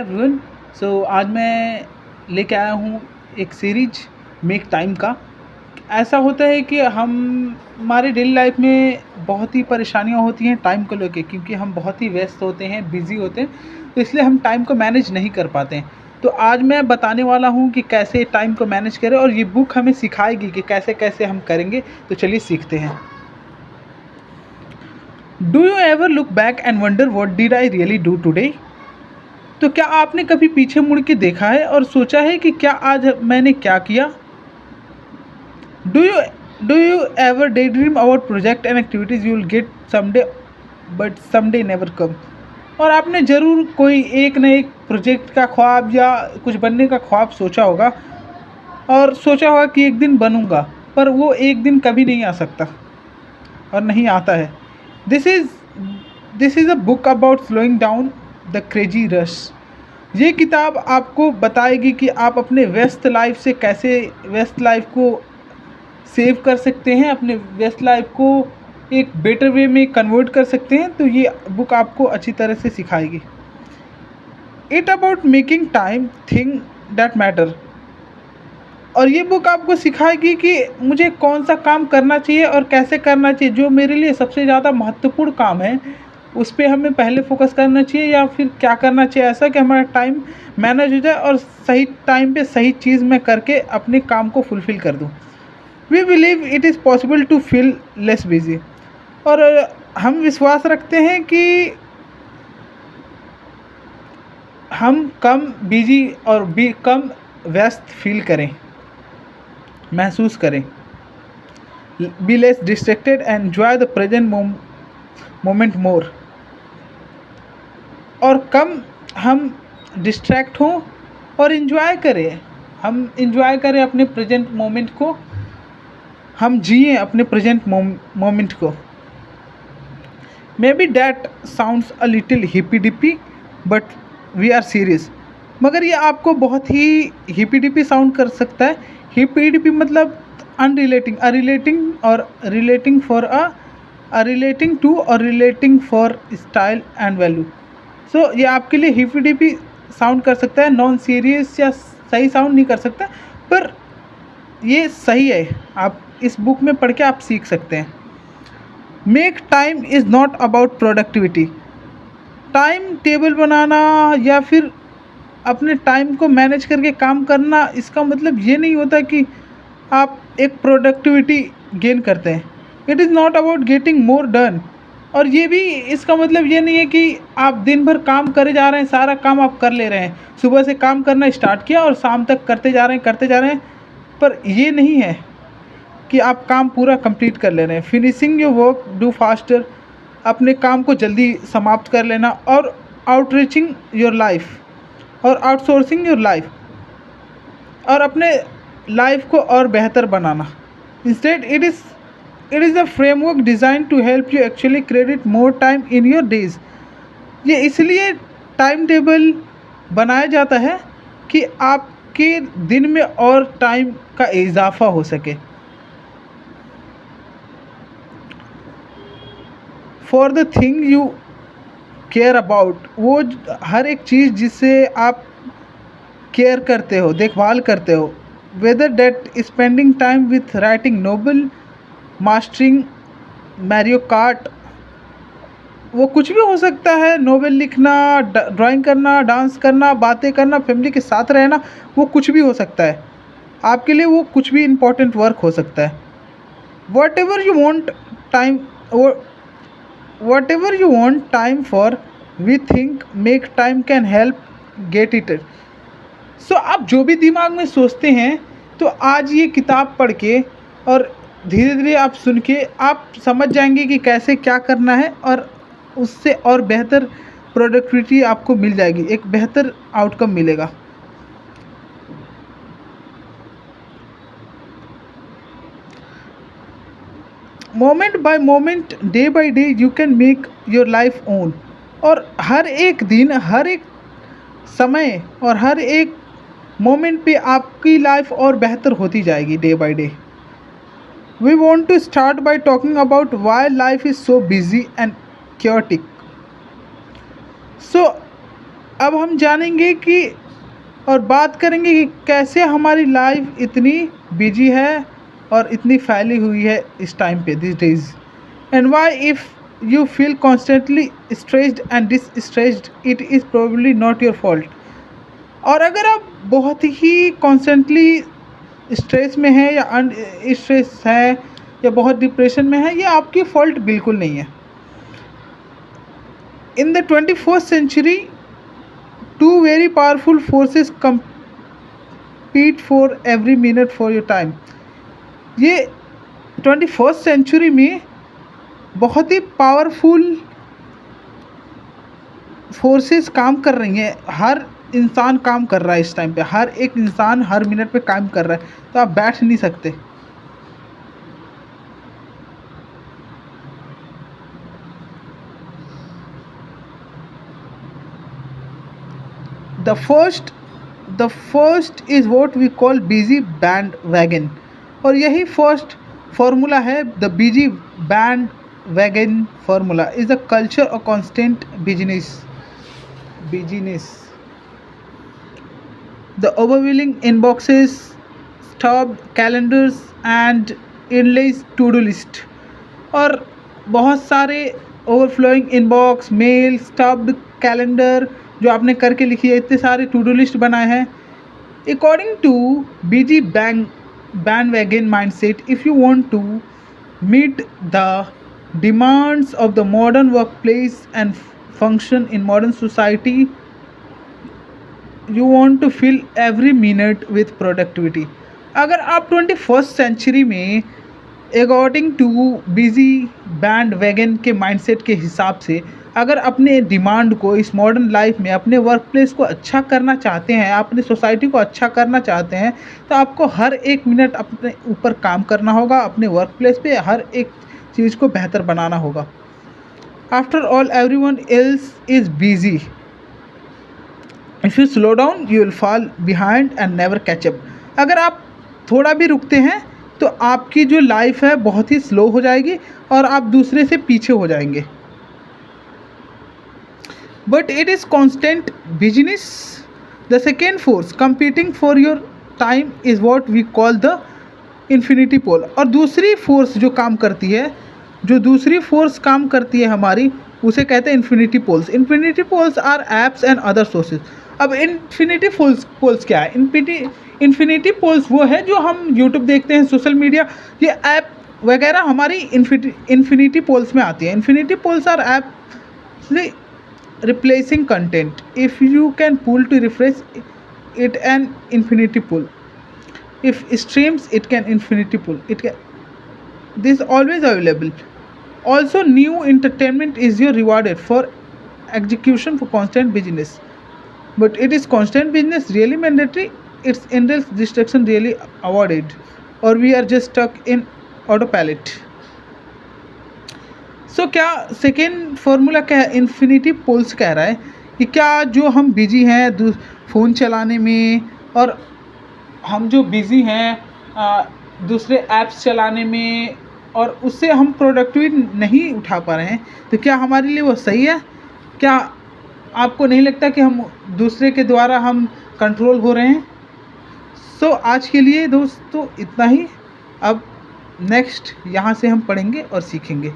Everyone. आज मैं लेके आया हूँ एक सीरीज मेक टाइम का। ऐसा होता है कि हम हमारे डेली लाइफ में बहुत ही परेशानियाँ होती हैं टाइम को लेके, क्योंकि हम बहुत ही व्यस्त होते हैं, बिज़ी होते हैं, तो इसलिए हम टाइम को मैनेज नहीं कर पाते हैं। तो आज मैं बताने वाला हूँ कि कैसे टाइम को मैनेज करें, और ये बुक हमें सिखाएगी कि कैसे कैसे हम करेंगे। तो चलिए सीखते हैं। Do you ever look back and wonder what did I really do today? तो क्या आपने कभी पीछे मुड़ के देखा है और सोचा है कि क्या आज मैंने क्या किया? Do you do you ever day dream about project and activities you will get someday but someday never come? और आपने ज़रूर कोई एक न एक प्रोजेक्ट का ख्वाब या कुछ बनने का ख्वाब सोचा होगा, और सोचा होगा कि एक दिन बनूंगा, पर वो एक दिन कभी नहीं आ सकता और नहीं आता है। This is this is a book about slowing down the crazy rush. ये किताब आपको बताएगी कि आप अपने व्यस्त लाइफ से कैसे व्यस्त लाइफ को सेव कर सकते हैं, अपने व्यस्त लाइफ को एक बेटर वे में कन्वर्ट कर सकते हैं। तो ये बुक आपको अच्छी तरह से सिखाएगी। It about making time thing that matter. और ये बुक आपको सिखाएगी कि मुझे कौन सा काम करना चाहिए और कैसे करना चाहिए। जो मेरे लिए सबसे ज़्यादा महत्वपूर्ण काम है उस पर हमें पहले फोकस करना चाहिए, या फिर क्या करना चाहिए ऐसा कि हमारा टाइम मैनेज हो जाए और सही टाइम पे सही चीज़ मैं करके अपने काम को फुलफ़िल कर दूँ। We believe it is possible to feel less busy. और हम विश्वास रखते हैं कि हम कम बिजी और भी कम व्यस्त फील करें, महसूस करें। Be less distracted and enjoy the present moment more. और कम हम डिस्ट्रैक्ट हों और इन्जॉय करें। हम इन्जॉय करें अपने प्रेजेंट मोमेंट को, हम जिए अपने प्रेजेंट मोमेंट को। Maybe that sounds a little hippie dippie but we are serious. मगर ये आपको बहुत ही हिपी डिपी साउंड कर सकता है। हिपी डिपी मतलब अनरिलेटिंग, रिलेटिंग और रिलेटिंग फॉर रिलेटिंग टू और relating for style and value. So ये आपके लिए हिपी डिपी साउंड कर सकता है, नॉन सीरियस या सही साउंड नहीं कर सकता, पर ये सही है। आप इस बुक में पढ़ के आप सीख सकते हैं। Make time is not about productivity. Time table बनाना या फिर अपने टाइम को मैनेज करके काम करना, इसका मतलब ये नहीं होता कि आप एक प्रोडक्टिविटी गेन करते हैं। It is not about getting more done. और ये भी इसका मतलब ये नहीं है कि आप दिन भर काम करे जा रहे हैं, सारा काम आप कर ले रहे हैं, सुबह से काम करना स्टार्ट किया और शाम तक करते जा रहे हैं, पर ये नहीं है कि आप काम पूरा कंप्लीट कर ले रहे हैं। Finishing your work do faster, अपने काम को जल्दी समाप्त कर लेना। और आउटरीचिंग योर लाइफ और आउटसोर्सिंग योर लाइफ, और अपने लाइफ को और बेहतर बनाना। Instead it is a framework design to help you actually credit more time in your days. ये इसलिए टाइम टेबल बनाया जाता है कि आपके दिन में और टाइम का इजाफा हो सके। For the thing you care about, वो हर एक चीज़ जिससे आप केयर करते हो, देखभाल करते हो। Whether that spending time with writing novel, mastering Mario Kart, वो कुछ भी हो सकता है। नोवेल लिखना, ड्राइंग करना, डांस करना, बातें करना, फैमिली के साथ रहना, वो कुछ भी हो सकता है। आपके लिए वो कुछ भी इम्पोर्टेंट वर्क हो सकता है। What ever you want time whatever you want time for, we think make time can help get it। सो आप जो भी दिमाग में सोचते हैं, तो आज ये किताब पढ़ के और धीरे धीरे आप सुन के आप समझ जाएंगे कि कैसे क्या करना है, और उससे और बेहतर प्रोडक्टिविटी आपको मिल जाएगी, एक बेहतर आउटकम मिलेगा। Moment bye moment, day by day you can make your life own. और हर एक दिन, हर एक समय और हर एक मोमेंट पे आपकी लाइफ और बेहतर होती जाएगी day by day. We want to start by talking about why life is so busy and chaotic। So अब हम जानेंगे कि और बात करेंगे कि कैसे हमारी लाइफ इतनी बिजी है और इतनी फैली हुई है इस टाइम पे, this days, and why if you feel constantly stressed and distressed it is probably not your fault. और अगर आप बहुत ही कॉन्स्टेंटली स्ट्रेस में है या स्ट्रेस है या बहुत डिप्रेशन में है, ये आपकी फॉल्ट बिल्कुल नहीं है। In the 21st century two very powerful forces compete for every minute for your time। ये 21st century में बहुत ही पावरफुल फोर्सेस काम कर रही हैं। हर इंसान काम कर रहा है इस टाइम पे, हर एक इंसान हर मिनट पे काम कर रहा है, तो आप बैठ नहीं सकते। The first is what we call busy bandwagon, और यही फर्स्ट फार्मूला है। The busy bandwagon formula is the culture of constant busyness. The overwhelming inboxes, stuffed calendars and endless to-do list, और बहुत सारे overflowing inbox, mail, stuffed calendar जो आपने करके लिखी है, इतने सारे टू डू लिस्ट बनाए हैं। According too busy bandwagon mindset, if you want to meet the demands of the modern workplace and function in modern society, you want to fill every minute with productivity। अगर आप 21st century में according too busy band wagon के mindset के हिसाब से अगर अपने demand को इस मॉडर्न लाइफ में अपने वर्क प्लेस को अच्छा करना चाहते हैं, अपनी सोसाइटी को अच्छा करना चाहते हैं, तो आपको हर एक मिनट अपने ऊपर काम करना होगा, अपने वर्क प्लेस पे हर एक चीज़ को बेहतर बनाना होगा। After all everyone else is busy, if you slow down you will fall behind and never catch up. अगर आप थोड़ा भी रुकते हैं तो आपकी जो लाइफ है बहुत ही स्लो हो जाएगी और आप दूसरे से पीछे हो जाएंगे। But it is constant business. The second force competing for your time is what we call the infinity pool. और दूसरी फोर्स जो काम करती है, जो दूसरी फोर्स काम करती है हमारी, उसे कहते हैं infinity polls. Infinity polls are apps and other sources. अब इन्फिनिटी पोल्स क्या है? इन्फिनिटी पोल्स वो है जो हम यूट्यूब देखते हैं, सोशल मीडिया, ये ऐप वगैरह हमारी इन्फिनिटी पोल्स में आती है। Infinity polls are app replacing content. If you can pull to refresh it an infinity pull. If streams it can infinity pull. It can, this is always available. Also new entertainment is your rewarded for execution for constant business. But it is constant business really mandatory? It's endless distraction really avoided, or we are just stuck in autopilot? सो क्या second formula क्या है? Infinity poles कह रहा है कि क्या जो हम बिजी हैं फ़ोन चलाने में, और हम जो बिज़ी हैं दूसरे ऐप्स चलाने में, और उससे हम प्रोडक्टिविटी नहीं उठा पा रहे हैं, तो क्या हमारे लिए वो सही है? क्या आपको नहीं लगता कि हम दूसरे के द्वारा हम कंट्रोल हो रहे हैं? सो आज के लिए दोस्तों इतना ही। अब नेक्स्ट यहाँ से हम पढ़ेंगे और सीखेंगे।